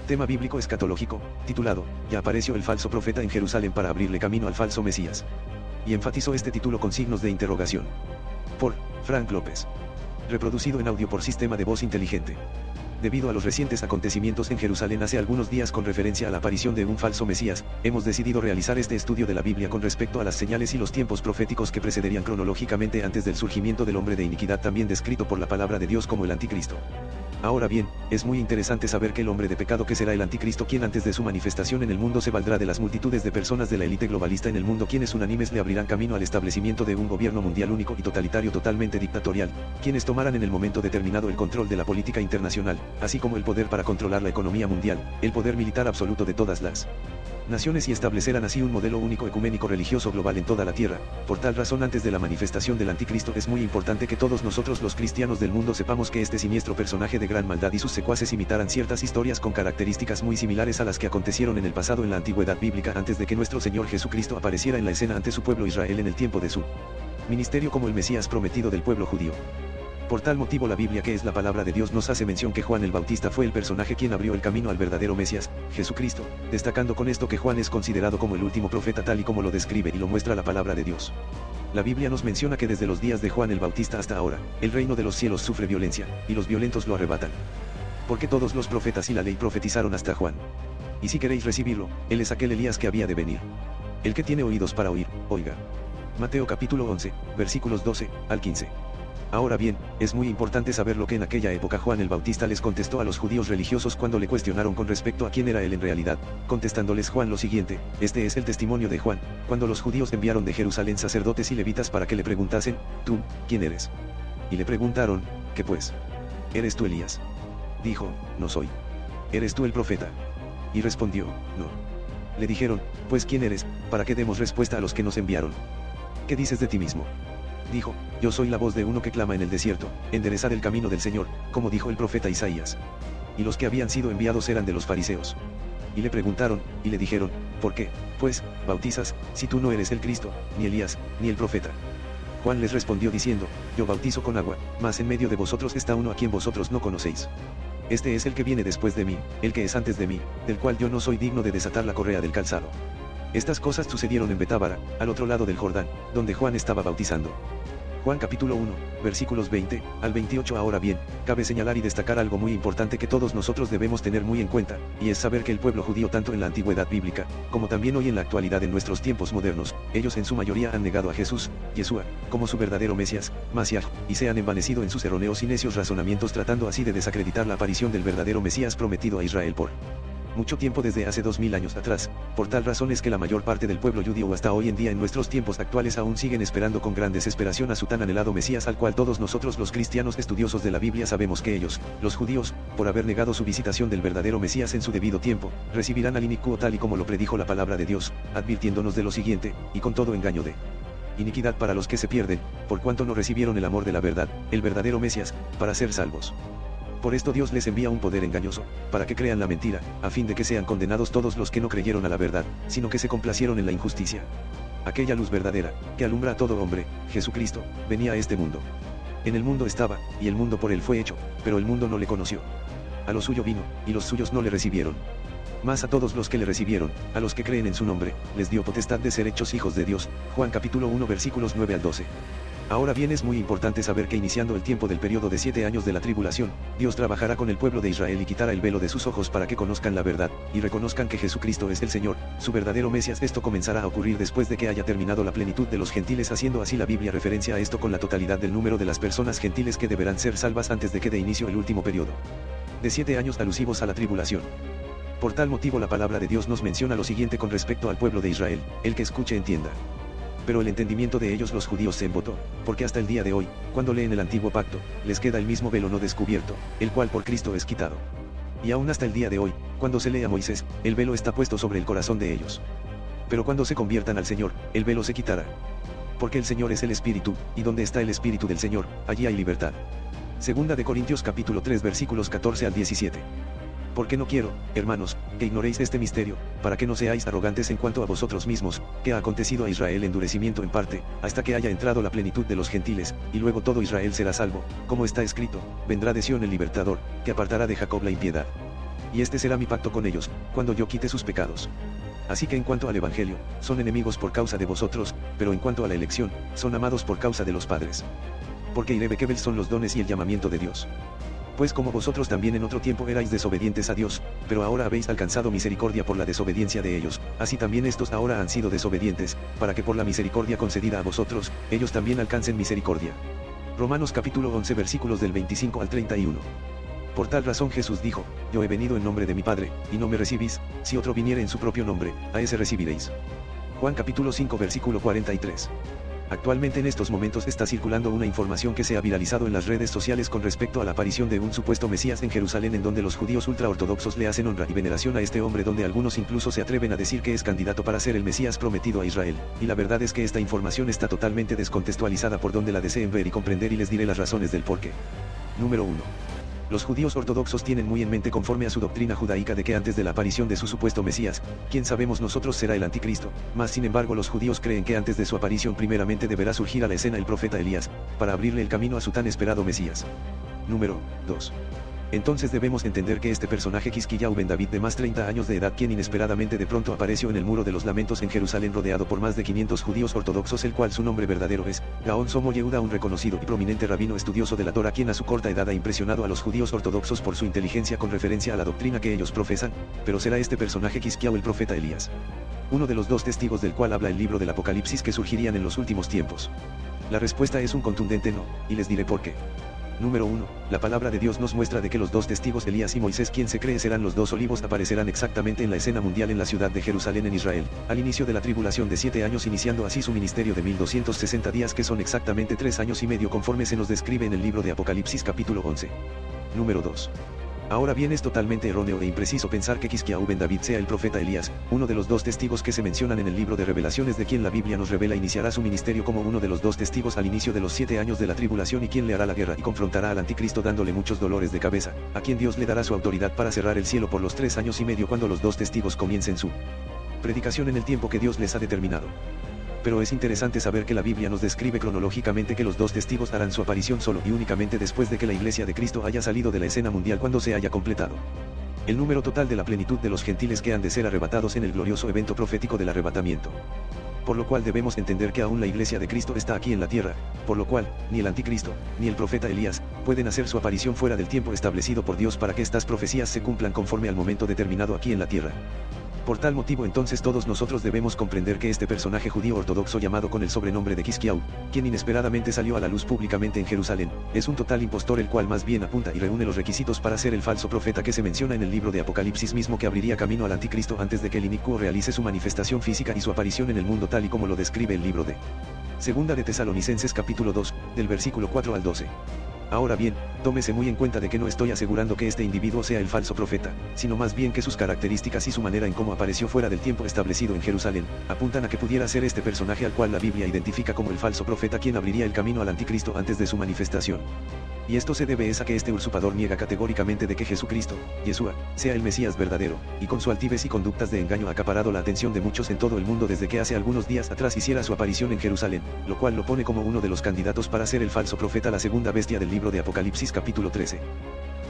Tema bíblico escatológico, titulado, Ya apareció el falso profeta en Jerusalén para abrirle camino al falso Mesías. Y enfatizó este título con signos de interrogación. Por Frank López. Reproducido en audio por sistema de voz inteligente. Debido a los recientes acontecimientos en Jerusalén hace algunos días con referencia a la aparición de un falso Mesías, hemos decidido realizar este estudio de la Biblia con respecto a las señales y los tiempos proféticos que precederían cronológicamente antes del surgimiento del hombre de iniquidad, también descrito por la palabra de Dios como el anticristo. Ahora bien, es muy interesante saber que el hombre de pecado, que será el anticristo, quien antes de su manifestación en el mundo se valdrá de las multitudes de personas de la élite globalista en el mundo, quienes unánimes le abrirán camino al establecimiento de un gobierno mundial único y totalitario, totalmente dictatorial, quienes tomarán en el momento determinado el control de la política internacional, así como el poder para controlar la economía mundial, el poder militar absoluto de todas las naciones, y establecerán así un modelo único ecuménico religioso global en toda la tierra. Por tal razón, antes de la manifestación del anticristo es muy importante que todos nosotros los cristianos del mundo sepamos que este siniestro personaje de gran maldad y sus secuaces imitaran ciertas historias con características muy similares a las que acontecieron en el pasado en la antigüedad bíblica, antes de que nuestro Señor Jesucristo apareciera en la escena ante su pueblo Israel en el tiempo de su ministerio como el Mesías prometido del pueblo judío. Por tal motivo, la Biblia, que es la palabra de Dios, nos hace mención que Juan el Bautista fue el personaje quien abrió el camino al verdadero Mesías, Jesucristo, destacando con esto que Juan es considerado como el último profeta tal y como lo describe y lo muestra la palabra de Dios. La Biblia nos menciona que desde los días de Juan el Bautista hasta ahora, el reino de los cielos sufre violencia, y los violentos lo arrebatan. Porque todos los profetas y la ley profetizaron hasta Juan. Y si queréis recibirlo, él es aquel Elías que había de venir. El que tiene oídos para oír, oiga. Mateo capítulo 11, versículos 12 al 15. Ahora bien, es muy importante saber lo que en aquella época Juan el Bautista les contestó a los judíos religiosos cuando le cuestionaron con respecto a quién era él en realidad, contestándoles Juan lo siguiente: este es el testimonio de Juan, cuando los judíos enviaron de Jerusalén sacerdotes y levitas para que le preguntasen, ¿tú, quién eres? Y le preguntaron, ¿qué pues? ¿Eres tú Elías? Dijo, no soy. ¿Eres tú el profeta? Y respondió, no. Le dijeron, pues ¿quién eres, para que demos respuesta a los que nos enviaron? ¿Qué dices de ti mismo? Dijo, yo soy la voz de uno que clama en el desierto, enderezad el camino del Señor, como dijo el profeta Isaías. Y los que habían sido enviados eran de los fariseos. Y le preguntaron, y le dijeron, ¿por qué, pues, bautizas, si tú no eres el Cristo, ni Elías, ni el profeta? Juan les respondió diciendo, yo bautizo con agua, mas en medio de vosotros está uno a quien vosotros no conocéis. Este es el que viene después de mí, el que es antes de mí, del cual yo no soy digno de desatar la correa del calzado. Estas cosas sucedieron en Betábara, al otro lado del Jordán, donde Juan estaba bautizando. Juan capítulo 1, versículos 20 al 28. Ahora bien, cabe señalar y destacar algo muy importante que todos nosotros debemos tener muy en cuenta, y es saber que el pueblo judío, tanto en la antigüedad bíblica, como también hoy en la actualidad en nuestros tiempos modernos, ellos en su mayoría han negado a Jesús, Yeshua, como su verdadero Mesías, Masiaj, y se han envanecido en sus erróneos y necios razonamientos, tratando así de desacreditar la aparición del verdadero Mesías prometido a Israel por mucho tiempo, desde hace 2000 años atrás. Por tal razón es que la mayor parte del pueblo judío hasta hoy en día en nuestros tiempos actuales aún siguen esperando con gran desesperación a su tan anhelado Mesías, al cual todos nosotros los cristianos estudiosos de la Biblia sabemos que ellos, los judíos, por haber negado su visitación del verdadero Mesías en su debido tiempo, recibirán al inicuo tal y como lo predijo la palabra de Dios, advirtiéndonos de lo siguiente: y con todo engaño de iniquidad para los que se pierden, por cuanto no recibieron el amor de la verdad, el verdadero Mesías, para ser salvos. Por esto Dios les envía un poder engañoso, para que crean la mentira, a fin de que sean condenados todos los que no creyeron a la verdad, sino que se complacieron en la injusticia. Aquella luz verdadera, que alumbra a todo hombre, Jesucristo, venía a este mundo. En el mundo estaba, y el mundo por él fue hecho, pero el mundo no le conoció. A lo suyo vino, y los suyos no le recibieron. Mas a todos los que le recibieron, a los que creen en su nombre, les dio potestad de ser hechos hijos de Dios. Juan capítulo 1 versículos 9 al 12. Ahora bien, es muy importante saber que iniciando el tiempo del periodo de 7 años de la tribulación, Dios trabajará con el pueblo de Israel y quitará el velo de sus ojos para que conozcan la verdad, y reconozcan que Jesucristo es el Señor, su verdadero Mesías. Esto comenzará a ocurrir después de que haya terminado la plenitud de los gentiles, haciendo así la Biblia referencia a esto con la totalidad del número de las personas gentiles que deberán ser salvas antes de que dé inicio el último periodo de 7 años alusivos a la tribulación. Por tal motivo la palabra de Dios nos menciona lo siguiente con respecto al pueblo de Israel: el que escuche entienda. Pero el entendimiento de ellos los judíos se embotó, porque hasta el día de hoy, cuando leen el antiguo pacto, les queda el mismo velo no descubierto, el cual por Cristo es quitado. Y aún hasta el día de hoy, cuando se lee a Moisés, el velo está puesto sobre el corazón de ellos. Pero cuando se conviertan al Señor, el velo se quitará. Porque el Señor es el Espíritu, y donde está el Espíritu del Señor, allí hay libertad. Segunda de Corintios capítulo 3 versículos 14 al 17. Porque no quiero, hermanos, que ignoréis este misterio, para que no seáis arrogantes en cuanto a vosotros mismos, que ha acontecido a Israel endurecimiento en parte, hasta que haya entrado la plenitud de los gentiles, y luego todo Israel será salvo, como está escrito: vendrá de Sión el libertador, que apartará de Jacob la impiedad. y este será mi pacto con ellos, cuando yo quite sus pecados. Así que en cuanto al Evangelio, son enemigos por causa de vosotros, pero en cuanto a la elección, son amados por causa de los padres. Porque irrevocables son los dones y el llamamiento de Dios. Pues como vosotros también en otro tiempo erais desobedientes a Dios, pero ahora habéis alcanzado misericordia por la desobediencia de ellos, así también estos ahora han sido desobedientes, para que por la misericordia concedida a vosotros, ellos también alcancen misericordia. Romanos capítulo 11 versículos del 25 al 31. Por tal razón Jesús dijo, yo he venido en nombre de mi Padre, y no me recibís, si otro viniere en su propio nombre, a ese recibiréis. Juan capítulo 5 versículo 43. Actualmente en estos momentos está circulando una información que se ha viralizado en las redes sociales con respecto a la aparición de un supuesto Mesías en Jerusalén, en donde los judíos ultraortodoxos le hacen honra y veneración a este hombre, donde algunos incluso se atreven a decir que es candidato para ser el Mesías prometido a Israel, y la verdad es que esta información está totalmente descontextualizada por donde la deseen ver y comprender, y les diré las razones del porqué. Número 1. Los judíos ortodoxos tienen muy en mente, conforme a su doctrina judaica, de que antes de la aparición de su supuesto Mesías, quien sabemos nosotros será el anticristo, mas sin embargo los judíos creen que antes de su aparición primeramente deberá surgir a la escena el profeta Elías, para abrirle el camino a su tan esperado Mesías. Número 2. Entonces debemos entender que este personaje Quisquiyahu ben David, de más 30 años de edad, quien inesperadamente de pronto apareció en el Muro de los Lamentos en Jerusalén rodeado por más de 500 judíos ortodoxos, el cual su nombre verdadero es Gaón Somo Yehuda, un reconocido y prominente rabino estudioso de la Torah, quien a su corta edad ha impresionado a los judíos ortodoxos por su inteligencia con referencia a la doctrina que ellos profesan, pero será este personaje Quisquiyahu el profeta Elías, uno de los dos testigos del cual habla el libro del Apocalipsis, que surgirían en los últimos tiempos. La respuesta es un contundente no, y les diré por qué. Número 1. La palabra de Dios nos muestra de que los dos testigos, Elías y Moisés, quien se cree serán los dos olivos, aparecerán exactamente en la escena mundial en la ciudad de Jerusalén en Israel, al inicio de la tribulación de 7 años, iniciando así su ministerio de 1260 días, que son exactamente 3 años y medio, conforme se nos describe en el libro de Apocalipsis capítulo 11. Número 2. Ahora bien, es totalmente erróneo e impreciso pensar que Quisquiyahu ben David sea el profeta Elías, uno de los dos testigos que se mencionan en el libro de Revelaciones, de quien la Biblia nos revela iniciará su ministerio como uno de los dos testigos al inicio de los 7 años de la tribulación, y quien le hará la guerra y confrontará al anticristo dándole muchos dolores de cabeza, a quien Dios le dará su autoridad para cerrar el cielo por los 3 años y medio cuando los dos testigos comiencen su predicación en el tiempo que Dios les ha determinado. Pero es interesante saber que la Biblia nos describe cronológicamente que los dos testigos harán su aparición solo y únicamente después de que la Iglesia de Cristo haya salido de la escena mundial, cuando se haya completado el número total de la plenitud de los gentiles que han de ser arrebatados en el glorioso evento profético del arrebatamiento. Por lo cual debemos entender que aún la Iglesia de Cristo está aquí en la tierra, por lo cual, ni el anticristo, ni el profeta Elías, pueden hacer su aparición fuera del tiempo establecido por Dios para que estas profecías se cumplan conforme al momento determinado aquí en la tierra. Por tal motivo entonces todos nosotros debemos comprender que este personaje judío ortodoxo llamado con el sobrenombre de Quisquiyahu, quien inesperadamente salió a la luz públicamente en Jerusalén, es un total impostor, el cual más bien apunta y reúne los requisitos para ser el falso profeta que se menciona en el libro de Apocalipsis mismo, que abriría camino al anticristo antes de que el inicuo realice su manifestación física y su aparición en el mundo, tal y como lo describe el libro de Segunda de Tesalonicenses capítulo 2, del versículo 4 al 12. Ahora bien, tómese muy en cuenta de que no estoy asegurando que este individuo sea el falso profeta, sino más bien que sus características y su manera en cómo apareció fuera del tiempo establecido en Jerusalén, apuntan a que pudiera ser este personaje al cual la Biblia identifica como el falso profeta, quien abriría el camino al anticristo antes de su manifestación. Y esto se debe a que este usurpador niega categóricamente de que Jesucristo, Yeshua, sea el Mesías verdadero, y con su altivez y conductas de engaño ha acaparado la atención de muchos en todo el mundo desde que hace algunos días atrás hiciera su aparición en Jerusalén, lo cual lo pone como uno de los candidatos para ser el falso profeta, la segunda bestia del libro de Apocalipsis capítulo 13.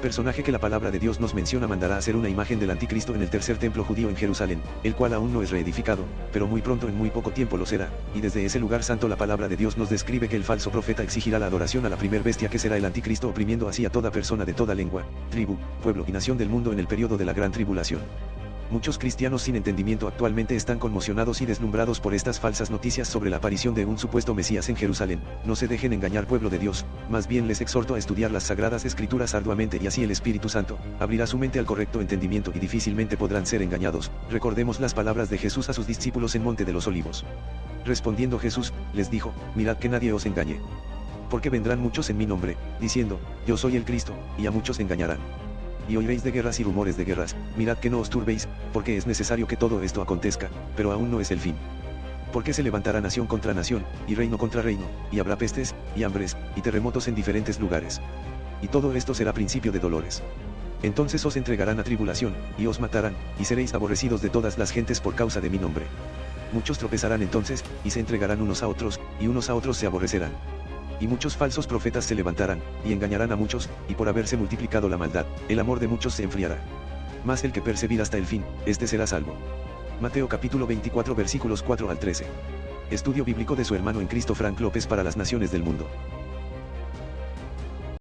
Personaje que la palabra de Dios nos menciona mandará a hacer una imagen del anticristo en el tercer templo judío en Jerusalén, el cual aún no es reedificado, pero muy pronto, en muy poco tiempo, lo será, y desde ese lugar santo la palabra de Dios nos describe que el falso profeta exigirá la adoración a la primer bestia, que será el anticristo, oprimiendo así a toda persona de toda lengua, tribu, pueblo y nación del mundo en el periodo de la gran tribulación. Muchos cristianos sin entendimiento actualmente están conmocionados y deslumbrados por estas falsas noticias sobre la aparición de un supuesto Mesías en Jerusalén. No se dejen engañar, pueblo de Dios, más bien les exhorto a estudiar las sagradas escrituras arduamente, y así el Espíritu Santo abrirá su mente al correcto entendimiento y difícilmente podrán ser engañados. Recordemos las palabras de Jesús a sus discípulos en Monte de los Olivos. Respondiendo Jesús, les dijo: mirad que nadie os engañe. Porque vendrán muchos en mi nombre, diciendo: yo soy el Cristo, y a muchos engañarán. Y oiréis de guerras y rumores de guerras, mirad que no os turbéis, porque es necesario que todo esto acontezca, pero aún no es el fin. Porque se levantará nación contra nación, y reino contra reino, y habrá pestes, y hambres, y terremotos en diferentes lugares. Y todo esto será principio de dolores. Entonces os entregarán a tribulación, y os matarán, y seréis aborrecidos de todas las gentes por causa de mi nombre. Muchos tropezarán entonces, y se entregarán unos a otros, y unos a otros se aborrecerán. Y muchos falsos profetas se levantarán, y engañarán a muchos, y por haberse multiplicado la maldad, el amor de muchos se enfriará. Mas el que persevera hasta el fin, este será salvo. Mateo capítulo 24 versículos 4 al 13. Estudio bíblico de su hermano en Cristo Frank López para las Naciones del Mundo.